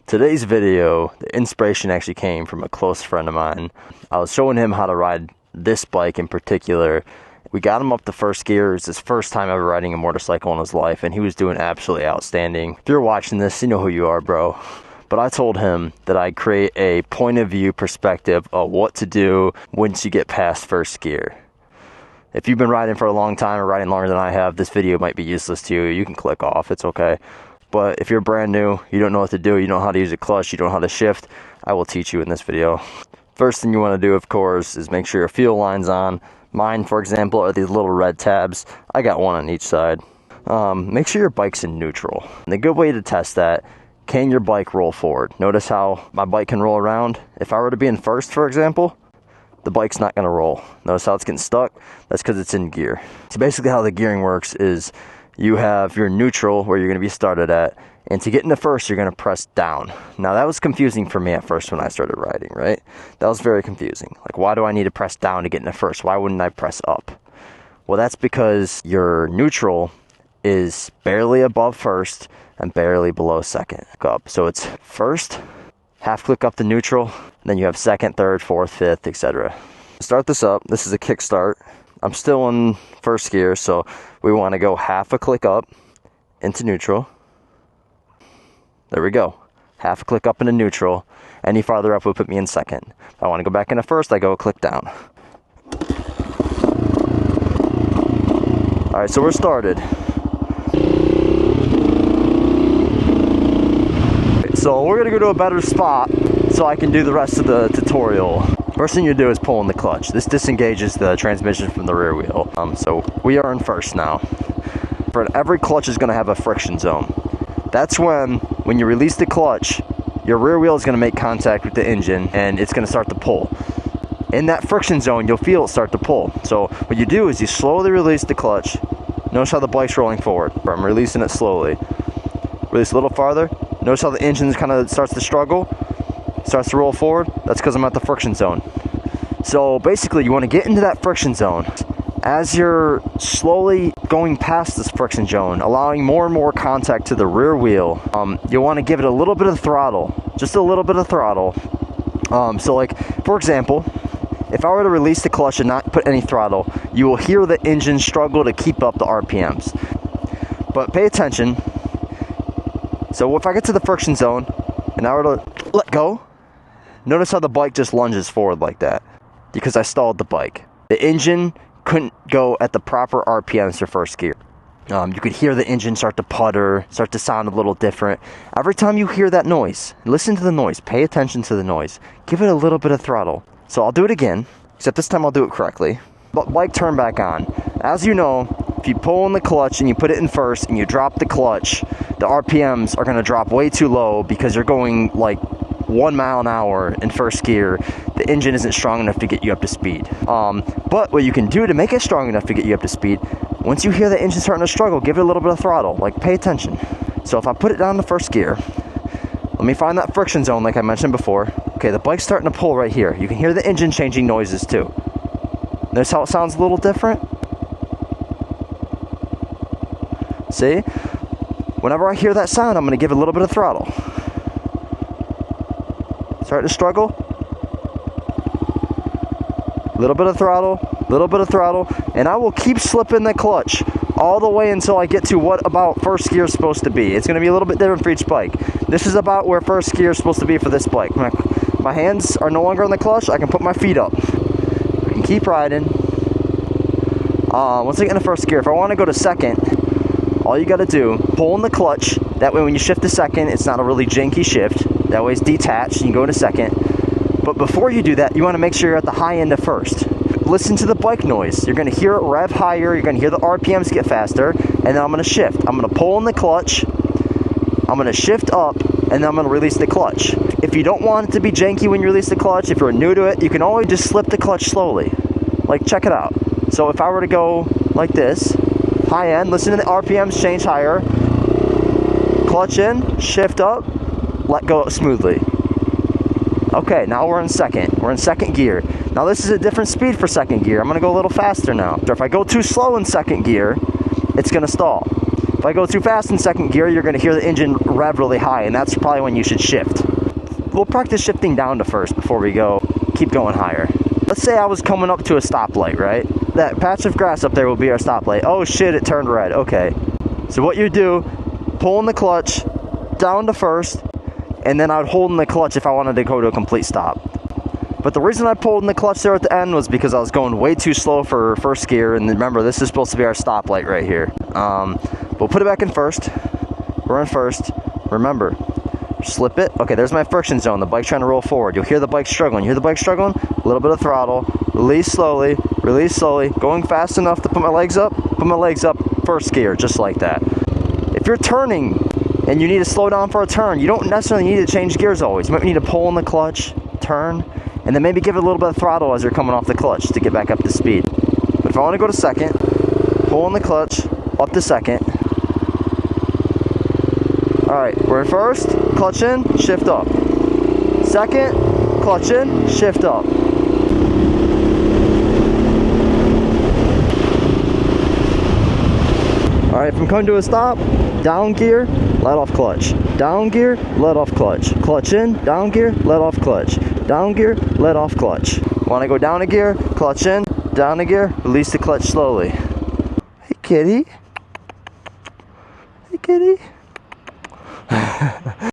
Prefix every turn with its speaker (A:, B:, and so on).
A: Today's video, the inspiration actually came from a close friend of mine. I was showing him how to ride this bike in particular. We got him up to first gear. It was his first time ever riding a motorcycle in his life, and he was doing absolutely outstanding. If you're watching this, you know who you are, bro. But I told him that I'd create a point of view perspective of what to do once you get past first gear. If you've been riding for a long time or riding longer than I have, this video might be useless to you. You can click off, it's okay. But if you're brand new, you don't know what to do, you don't know how to use a clutch, you don't know how to shift, I will teach you in this video. First thing you want to do, of course, is make sure your fuel line's on. Mine, for example, are these little red tabs. I got one on each side. Make sure your bike's in neutral. And the good way to test that, can your bike roll forward? Notice how my bike can roll around. If I were to be in first, for example, the bike's not going to roll. Notice how it's getting stuck? That's because it's in gear. So basically how the gearing works is you have your neutral where you're going to be started at, and to get into first, you're going to press down. Now that was confusing for me at first when I started riding, right? That was very confusing. Like, why do I need to press down to get into first? Why wouldn't I press up? Well, that's because your neutral is barely above first and barely below second. Up. So it's first, half click up to neutral, then you have second, third, fourth, fifth, etc. Start this up. This is a kickstart. I'm still in first gear, so we want to go half a click up into neutral. There we go. Half a click up into neutral. Any farther up would put me in second. If I want to go back into first, I go a click down. Alright, so we're started. So we're going to go to a better spot so I can do the rest of the tutorial. First thing you do is pull in the clutch. This disengages the transmission from the rear wheel. So we are in first now. Every clutch is going to have a friction zone. That's when you release the clutch, your rear wheel is going to make contact with the engine and it's going to start to pull. In that friction zone, you'll feel it start to pull. So what you do is you slowly release the clutch. Notice how the bike's rolling forward. I'm releasing it slowly. Release a little farther. Notice how the engine kind of starts to struggle. Starts to roll forward. That's because I'm at the friction zone. So basically you want to get into that friction zone. As you're slowly going past this friction zone, allowing more and more contact to the rear wheel, you'll want to give it a little bit of throttle, just a little bit of throttle. So like, for example, if I were to release the clutch and not put any throttle, you will hear the engine struggle to keep up the RPMs. But pay attention. So if I get to the friction zone and I were to let go, notice how the bike just lunges forward like that, because I stalled the bike. The engine couldn't go at the proper RPMs for first gear. You could hear the engine start to putter, start to sound a little different. Every time you hear that noise, listen to the noise, pay attention to the noise. Give it a little bit of throttle. So I'll do it again, except this time I'll do it correctly. But bike turn back on. As you know, if you pull in the clutch and you put it in first and you drop the clutch, the RPMs are going to drop way too low because you're going like 1 mile an hour in first gear. The engine isn't strong enough to get you up to speed. But what you can do to make it strong enough to get you up to speed, once you hear the engine starting to struggle, give it a little bit of throttle. Like, pay attention. So if I put it down to first gear, let me find that friction zone like I mentioned before. Okay, the bike's starting to pull right here. You can hear the engine changing noises too. Notice how it sounds a little different? See? Whenever I hear that sound, I'm going to give it a little bit of throttle. Start to struggle. Little bit of throttle, and I will keep slipping the clutch all the way until I get to what about first gear is supposed to be. It's going to be a little bit different for each bike. This is about where first gear is supposed to be for this bike. My hands are no longer on the clutch. I can put my feet up. I can keep riding. Once I get into first gear, if I want to go to second, all you got to do, pull in the clutch. That way when you shift to second, it's not a really janky shift. That way it's detached and you go to second. But before you do that, you want to make sure you're at the high end of first. Listen to the bike noise. You're going to hear it rev higher. You're going to hear the RPMs get faster. And then I'm going to shift. I'm going to pull in the clutch. I'm going to shift up. And then I'm going to release the clutch. If you don't want it to be janky when you release the clutch, if you're new to it, you can always just slip the clutch slowly. Like, check it out. So if I were to go like this, high end, listen to the RPMs change higher. Clutch in, shift up, let go smoothly. Okay, now we're in second. We're in second gear. Now this is a different speed for second gear. I'm going to go a little faster now. So if I go too slow in second gear, it's going to stall. If I go too fast in second gear, you're gonna hear the engine rev really high, and that's probably when you should shift. We'll practice shifting down to first before we keep going higher. Let's say I was coming up to a stoplight, right? That patch of grass up there will be our stoplight. Oh shit, it turned red, okay. So what you do, pull in the clutch, down to first, and then I would hold in the clutch if I wanted to go to a complete stop. But the reason I pulled in the clutch there at the end was because I was going way too slow for first gear, and remember, this is supposed to be our stoplight right here. We'll put it back in first. We're in first. Remember, slip it. Okay, there's my friction zone. The bike's trying to roll forward. You'll hear the bike struggling. You hear the bike struggling? A little bit of throttle. Release slowly. Release slowly. Going fast enough to put my legs up. Put my legs up. First gear, just like that. If you're turning and you need to slow down for a turn, you don't necessarily need to change gears always. You might need to pull in the clutch, turn, and then maybe give it a little bit of throttle as you're coming off the clutch to get back up to speed. But if I want to go to second, pull in the clutch, up to second. Alright, we're in first, clutch in, shift up. Second, clutch in, shift up. Alright, if I'm coming to a stop, down gear, let off clutch. Down gear, let off clutch. Clutch in, down gear, let off clutch. Down gear, let off clutch. Want to go down a gear, clutch in, down a gear, release the clutch slowly. Hey kitty. Hey kitty.